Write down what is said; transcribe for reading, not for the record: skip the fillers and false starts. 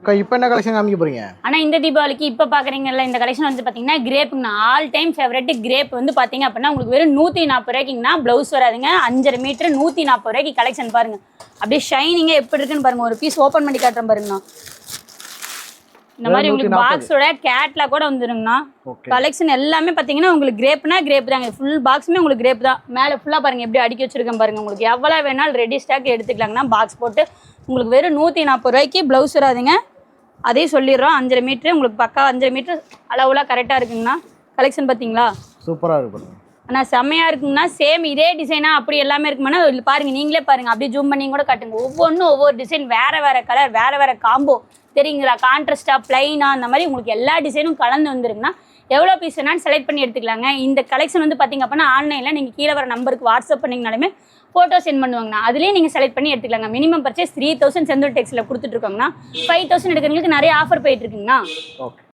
இப்போ என்ன கலெக்ஷன் காமிக்க போறீங்க? ஆனால் இந்த தீபாவளிக்கு இப்போ பார்க்குறீங்கல்ல இந்த கலெக்ஷன் வந்து பார்த்தீங்கன்னா கிரேப்புங்கண்ணா. ஆல் டைம் ஃபேவரட் கிரேப் வந்து பார்த்தீங்க அப்படின்னா உங்களுக்கு வெறும் 140 ரூபாய்க்குங்கண்ணா. ப்ளவுஸ் வராதுங்க. 5.5 மீட்டர் 140 ரூபாய்க்கு கலெக்ஷன் பாருங்கள். அப்படியே ஷைனிங்காக எப்படி இருக்குன்னு பாருங்கள். ஒரு பீஸ் ஓப்பன் பண்ணி காட்டுறேன் பாருங்கண்ணா. இந்த மாதிரி உங்களுக்கு பாக்ஸோட கேட்லாக் கூட வந்துருங்கண்ணா. கலெக்ஷன் எல்லாமே பார்த்தீங்கன்னா உங்களுக்கு கிரேப்னா கிரேப் தாங்க. ஃபுல் பாக்ஸுமே உங்களுக்கு கிரேப் தான். மேலே ஃபுல்லாக பாருங்கள் எப்படி அடுக்கி வச்சிருக்கேன் பாருங்கள். உங்களுக்கு எவ்வளோ வேணாலும் ரெடி ஸ்டாக் எடுத்துக்கலாங்கண்ணா. பாக்ஸ் போட்டு உங்களுக்கு வெறும் 140 ரூபாய்க்கு ப்ளவுஸ் வராதுங்க. அதையும் சொல்லிடுறோம். 5.5 மீட்ரு உங்களுக்கு பக்கா 5.5 மீட்டர் அளவுலாம் கரெக்டாக இருக்குங்கண்ணா. கலெக்ஷன் பார்த்தீங்களா சூப்பராக இருக்கு. ஆனால் செம்மையாக இருக்குங்கண்ணா. சேம் இதே டிசைனாக அப்படி எல்லாமே இருக்குமாண்ணா. பாருங்கள் நீங்களே பாருங்கள். அப்படியே ஜூம் பண்ணி கூட காட்டுங்க. ஒவ்வொன்றும் ஒவ்வொரு டிசைன் வேறு வேறு கலர் வேறு வேறு காம்போ தெரியுங்களா. கான்ட்ராஸ்டாக ப்ளைனாக அந்த மாதிரி உங்களுக்கு எல்லா டிசைனும் கலந்து வந்துருங்கண்ணா. எவ்வளோ பீஸ் வேணாலும் செலக்ட் பண்ணி எடுத்துக்கலாங்க. இந்த கலெக்ஷன் வந்து பார்த்திங்க அப்படின்னா ஆன்லைனில் நீங்கள் கீழே வர நம்பருக்கு வாட்ஸ்அப் பண்ணிங்கனாலுமே ஃபோட்டோ சென்ட் பண்ணுவாங்கண்ணா. அதுலேயே நீங்கள் செலக்ட் பண்ணி எடுத்துக்கலாங்க. மினிமம் பர்ச்சேஸ் 3000 செந்தூர் டெக்ஸில் கொடுத்துட்ருக்கோங்கண்ணா. 5000 எடுக்கிறவங்களுக்கு நிறைய ஆஃபர் போயிட்டுருக்குங்கண்ணா. ஓகே